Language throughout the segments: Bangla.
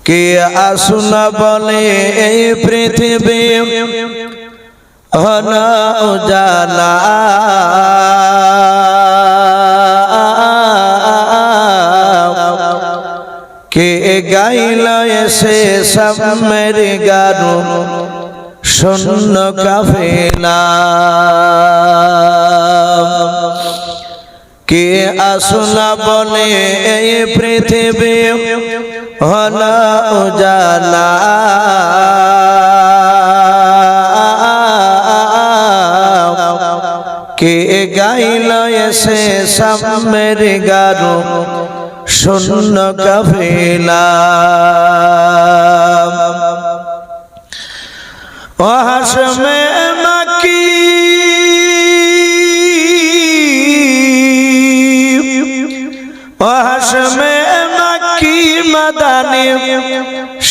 কে আসুনা বলে এই পৃথিবী হলো উজালা, কে গাইল এসে সামের গারু শূন্য কাফেলা, কে আসুনা বলে এই পৃথিবী হলো উজালা, কে গাইল এসে সামের গারু শূন্য কাফেলা। ও হাশমে মাকি ও হাশমে মাকি মদানি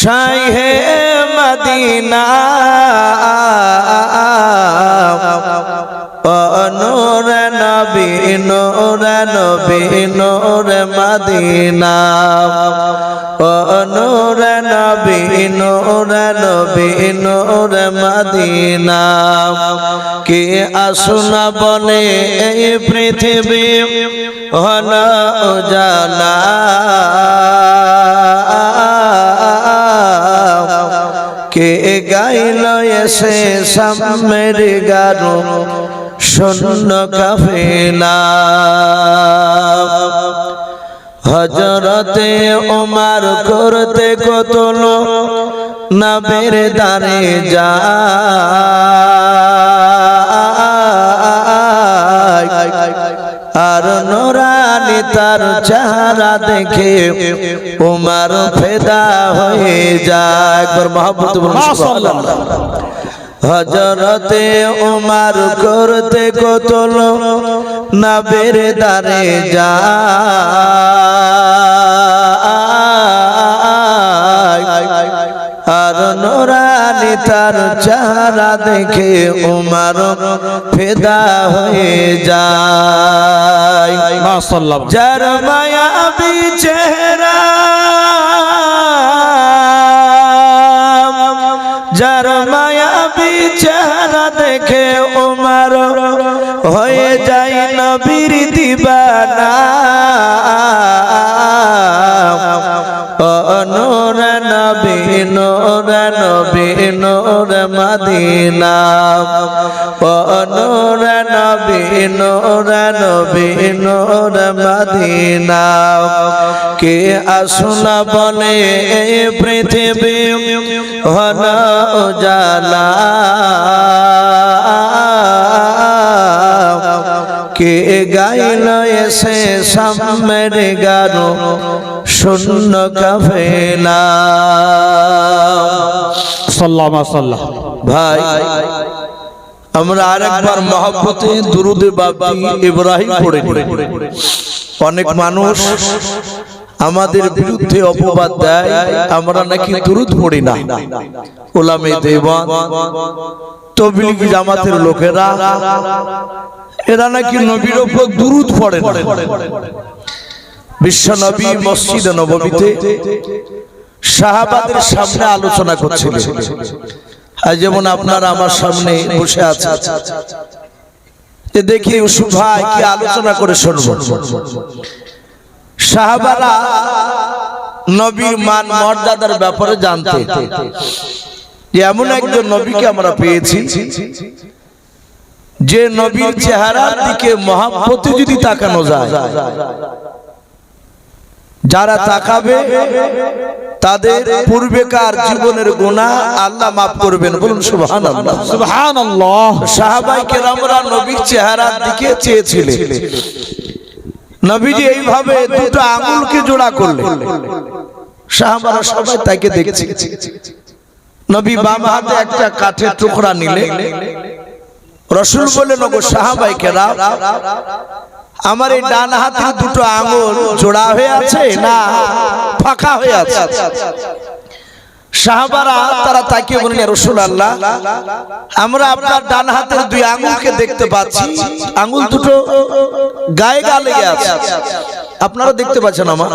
শাহে মদিনা, ও নূর নবী নূর নবী নূর মদিনা, ও নূর নবী নূর নবী নূর মদিনা, কে আসুনা বলে এই পৃথিবী হলো উজালা, কে গাইল এসে সামের গারু শূন্য কাফেলা। হযরতে ওমর করতে কতল নবীর দারে যায়, আর নুরানি তার চেহারা দেখে ওমর ফিদা হয়ে যায়। একবার মহব্বত বলুন সুবহানাল্লাহ। হযরতে ওমর করতে কতল নবীর দারে যায়, আর নুরানি তার চেহারা দেখে ওমর ফিদা হয়ে যায়। মাশাআল্লাহ। যার মায়াবী চেহারা, যার মায়াবী চেহারা দেখে ওমর হয়ে যায় নবীর দিবানা, ও নূর নবী নূর নবী নূর মদিনা, ও নূর নবী নূর নবী নূর মদিনা, কে আসুনা বলে এই পৃথিবী হলো উজালা, কে গাইল এসে সামের গারু শূন্য কাফেলা। সাল্লাল্লাহু আলাইহি ভাই, আমরা আরেকবার মহব্বতে দুরুদ বাপি ইব্রাহিম পড়ে নিই। অনেক মানুষ আমাদের বিরুদ্ধে অপবাদ দেয় আমরা নাকি দুরুদ পড়ি না। উলামে দেওয়ান, তবলিগি জামাতের লোকেরা এরা নাকি নবীর উপর দুরুদ পড়ে না। বিশ্ব নবী মসজিদে নববীতে সাহাবাদের সামনে আলোচনা করছিলেন। আজ যেমন আপনারা আমার সামনে বসে আছেন, দেখি ইউসুফ ভাই কি আলোচনা করে শুনবো। সাহাবারা নবীর মান মর্যাদার ব্যাপারে জানতে, যে এমন একজন নবীকে আমরা পেয়েছি যে নবীর চেহারার দিকে মহব্বতে যদি তাকানো যায়, যারা তাকাবে তাদের পূর্বেকার জীবনের গুনাহ আল্লাহ মাফ করবেন। বলুন সুবহানাল্লাহ। সুবহানাল্লাহ। সাহাবায়ে কেরামরা নবীর চেহারার দিকে চেয়েছিলেন। নবীজি এইভাবে দুটো আঙ্গুলকে জোড়া করলেন, সাহাবারা সবাই তাকে দেখছে। নবী বাম হাতে একটা কাঠের টুকরা নিলেন। রাসূল বললেন, ওগো সাহাবায়ে কেরাম, আমার এই ডান হাতের দুটো আঙ্গুল জোড়া হয়ে আছে না ফাঁকা হয়ে আছে? সাহাবারা তারা তাকিয়ে বললেন, ইয়া রাসূলুল্লাহ, আমরা আপনার ডান হাতের দুই আঙ্গুলকে দেখতে পাচ্ছি, আঙ্গুল দুটো গায়ে গা লেগে আছে, আপনারা দেখতে পাচ্ছেন আমার?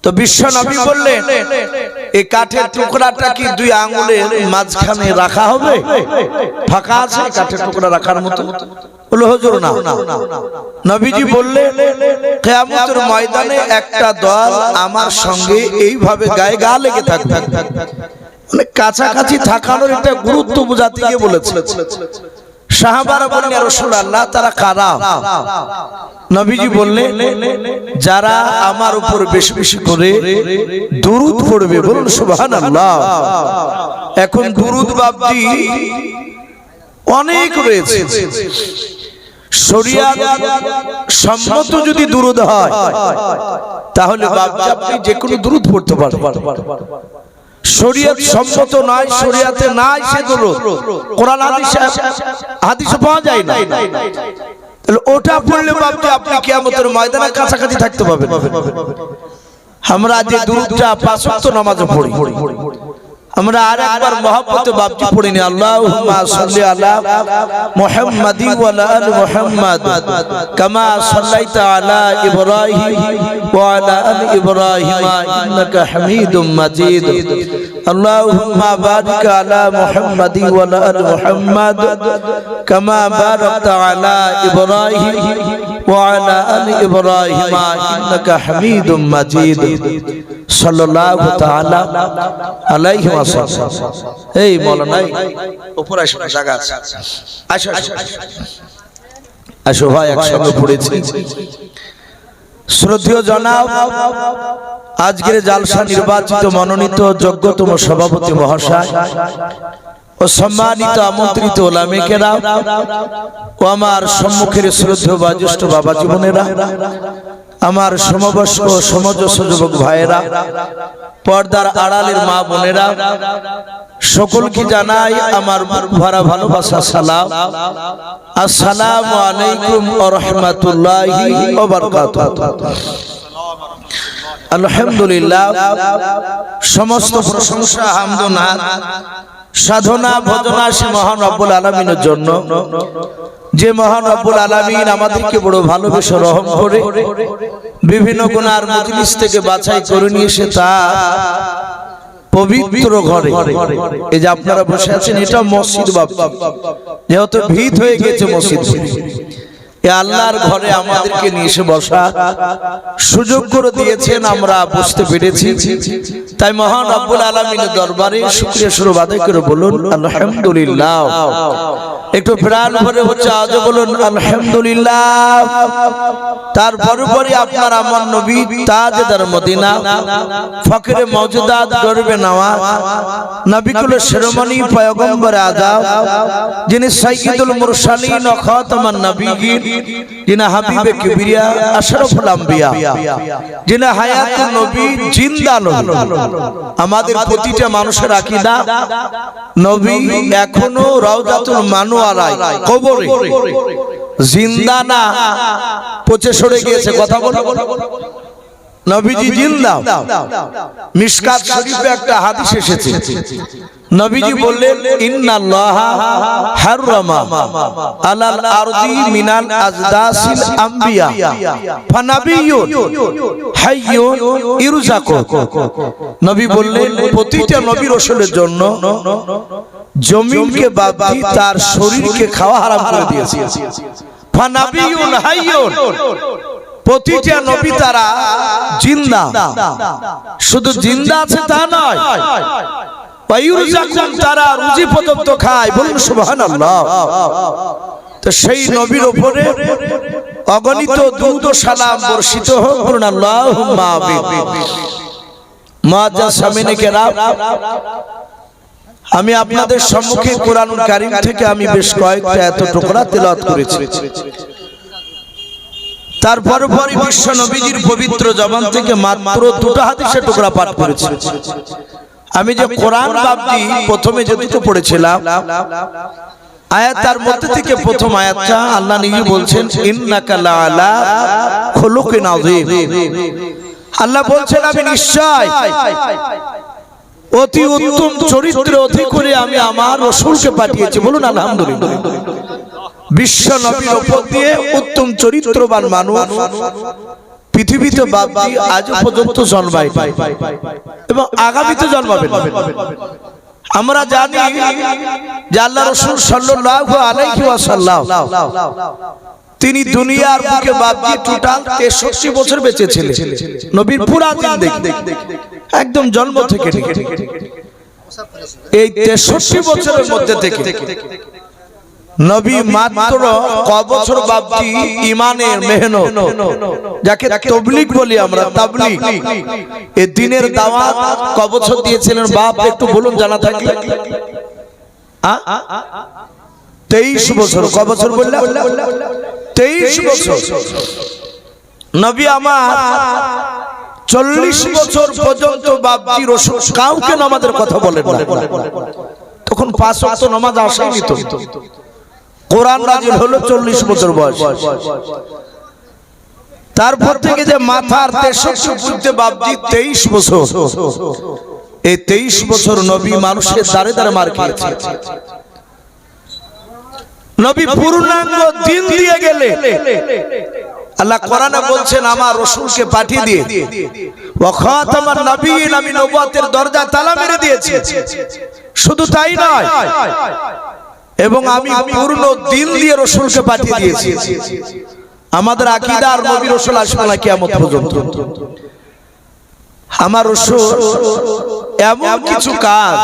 তো বিশ্ব নবী বললেন এই কাঠের টুকরাটা কি দুই আঙ্গুলের মাঝখানে রাখা হবে? ফাঁকা আছে কাঠের টুকরা রাখার মতো? বলে হুজুর না। নবীজি বললেন কিয়ামতের ময়দানে একটা দল আমার সঙ্গে এইভাবে গায়ে গা লেগে থাকবে, মানে কাছাকাছি থাকানোর একটা গুরুত্ব বোঝাতে গিয়ে বলেছে। সাহাবারা বললেন ইয়া রাসূলুল্লাহ তারা কারা? নবীজি বললেন যারা আমার উপর বেশি বেশি করে দুরূদ পড়বে। বলুন সুবহানাল্লাহ। এখন দুরূদ বাবজি অনেক রয়েছে। শরিয়াত সম্মত যদি দুরূদ হয় তাহলে বাবজি আপনি যে কোনো দুরূদ পড়তে পারবেন। শরিয়ত সম্মত নয়, শরিয়াতে নাই সে দুরূদ কোরআন হাদিসে পাওয়া যায় না, তাহলে ওটা পড়লে বাবজি আপনি কিয়ামতের ময়দানে কাছাকাছি থাকতে পারবেন। আমরা যে দুরূদটা পাঁচ ওয়াক্ত নামাজে পড়ি, আমরা আরেকবার মহব্বতে বাবজি পড়ি না, আল্লাহুম্মা সাল্লি আলা মুহাম্মাদি ওয়া আলা আলি মুহাম্মাদ কামা সাল্লাইতা আলা ইব্রাহিম ওয়া আলা আলি ইব্রাহিম ইন্নাকা হামিদুম মাজিদ। আল্লাহুম্মা বারিক আলা মুহাম্মাদি ওয়া আলা আলি মুহাম্মাদ কামা বারাকতা আলা ইব্রাহিম ওয়া আলা আলি ইব্রাহিম ইন্নাকা হামিদুম মাজিদ। সাল্লাল্লাহু তাআলা আলাইহি ওয়াসাল্লাম। এই মাওলানা উপর আসো, জায়গা আছে, আসো আসো আসো ভাই, একসঙ্গে পড়েছি। শ্রদ্ধেয় জনাব, আজকের জালসা নির্বাচিত মনোনীত যোগ্যতম সভাপতি মহাশয় ও সম্মানিত আমন্ত্রিত ওলামে কেরাম ও আমার সম্মুখের শ্রদ্ধেয় বয়োজ্যেষ্ঠ বাবা জীবনেরা, আমার সমবয়স্ক সমজস্ব যুবক ভাইয়েরা, পর্দার আড়ালের মা বোনেরা, সকলকে জানাই আমার ভরা ভালোবাসা সালাম। আসসালামু আলাইকুম ওয়া রাহমাতুল্লাহি ওয়া বারাকাতুহু। আলহামদুলিল্লাহ, সমস্ত প্রশংসা হামদ ও নাত সাধনা ভজনা সে মহান রব্বুল আলামিনের জন্য, যে মহান রব্বুল আলামিন আমাদেরকে বড় ভালোবেসে রহম করে বিভিন্ন গুনার মজলিস থেকে বাছাই করে নিয়ে এসে তার পবিত্র ঘরে, এই যে আপনারা বসে আছেন এটা মসজিদ বাবজি, যেহেতু ভিত হয়ে গেছে মসজিদ, এ আল্লাহর ঘরে আমাদেরকে নিয়ে এসে বসা সুযোগ করে দিয়েছেন, আমরা বুঝতে পেরেছি। তাই মহান রব্বুল আলামিনের দরবারে শুকরিয়া স্বরূপ আদায় করে বলুন আলহামদুলিল্লাহ। একটু প্রাণ ভরে হচ্ছে আজ বলুন আলহামদুলিল্লাহ। তারপরে পরে আপনার আমার নবী তাজদার মদিনা, ফকরে মওজুদাত, গর্বে নওয়াজ, নবী কুল শিরোমণি পয়গম্বর আদম, যিনি সাইয়্যিদুল মুরসালিন ও খাতামান নবিয়্যিন, যিনি হাবিবে কিবরিয়া আশরাফুল আম্বিয়া, যিনি হায়াতুন নবী, জিন্দা নবী। আমাদের প্রতিটা মানুষের আকীদা নবী এখনো রওজাতুল মানওয়ারায় কবরে জিন্দা না, পচে সরে গিয়েছে। কথা বলো, নবীজি জিন্দা। মিশকাত শরীফে একটা হাদিস এসেছে, নবীজি বললেন ইন্নাল্লাহা হাররামা আলাল আরদি মিনাল আজদাসিল আম্বিয়া ফানাবিয়্যুন হাইয়্যুন ইরজাকু। নবী বললেন প্রতিটা নবী রাসূলের জন্য জমিনকে বাদ দিয়ে তার শরীরকে খাওয়া হারাম করে দিয়েছে। ফানাবিয়্যুন হাইয়্যুন, প্রতিটা নবী তারা জিন্দা, শুধু জিন্দা আছে তা নয়, তারা রুজি পর্যন্ত খায়। বলুন সুবহানাল্লাহ। তো সেই নবীর উপরে অগণিত দুরূদ ও সালাম বর্ষিত হোক। বলুন আল্লাহুম্মা আমিন। মুআজ্জাজ সামিনে কেরাম, আমি আপনাদের সম্মুখে কোরআনুল কারীম থেকে আমি বেশ কয়েকটা এত টুকরা তেলাওয়াত করেছি। তারপর পরই বিশ্ব নবীজির পবিত্র জবান থেকে মাত্র দুটো হাদিসের টুকরা পাঠ করেছি। আমি যে কোরআন বাবজি প্রথমে যে দুটো পড়েছিলাম আয়াত, তার মধ্যে থেকে প্রথম আয়াতটা আল্লাহ নিজে বলছেন ইন্নাকা লাআলা খুলুকিন আযীম। আল্লাহ বলছেন আমি নিশ্চয় অতি উত্তম চরিত্রে অতি করে আমি আমার রাসূলকে পাঠিয়েছি। বলুন আলহামদুলিল্লাহ। বিশ্ব নবীর উপর দিয়ে উত্তম চরিত্রবান মানুষ পৃথিবীতে বাপজি আজও পর্যন্ত জন্মায় এবং আগামীতে জন্মাবে না। আমরা জানি যে আল্লাহ রাসূল সাল্লাল্লাহু আলাইহি ওয়াসাল্লাম তিনি দুনিয়ার বুকে বাপজি টোটাল 63 বছর বেঁচে ছিলেন। নবীর পুরা জিন্দেগি একদম জন্ম থেকে এই 63 বছরের মধ্যে থেকে নবী মাত্র ক বছর বাপজি ঈমানের মেহনত, যাকে তাবলীগ বলি আমরা, তাবলীগ এই দ্বীনের দাওয়াত ক বছর দিয়েছিলেন বাপ একটু বলুন জানা থাকলে? 23 বছর। ক বছর বললাম? 23 বছর। নবী আমার 40 বছর পর্যন্ত বাপজি রাসূল কাউকে নামাজের কথা বলেন না। তখন 5 ওয়াক্ত নামাজ আসেনি তো। কোরআন নাযিল হলো 40 বছর বয়স। তারপর থেকে যে মাথার 63 বুঝতে বাপজি 23 বছর। এই 23 বছর নবী মানুষের দাঁড়ে দাঁড়ে মার খেয়েছে। নবী পূর্ণাঙ্গ দিন দিয়ে গেলে আল্লাহ কোরআনে বলছেন আমার রাসূলকে পাঠিয়ে দিয়ে ওয়া খাতামান নবিয়্যিন, আমি নবুয়তের দরজা তালা মেরে দিয়েছি। শুধু তাই নয়, এবং আমি পূর্ণ দিন দিয়ে রাসূলকে পাঠিয়ে দিয়েছি। আমাদের আকীদা আর নবী রাসূল আসবে না কিয়ামত পর্যন্ত। আমার রাসূল এমন কিছু কাজ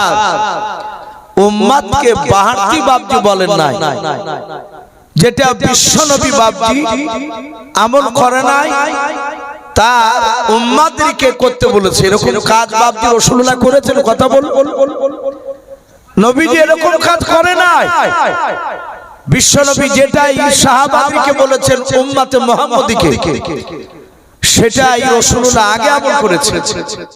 উম্মতকে বাড়তি বাপজি বলেন নাই, যেটা বিশ্ব নবী বাপজি আমল করে নাই, তা উম্মতকে করতে বলেছে। এরকম কাজ বাপজি রাসূলুল্লাহ করেছেন? কথা বল। নবীজি এরকম কাজ করে নাই। বিশ্ব নবী যেটাই সাহাবাদেরকে বলেছেন উম্মতে মুহাম্মদীকে, সেটাই রাসূলুল্লাহ আগে আমল করেছেন।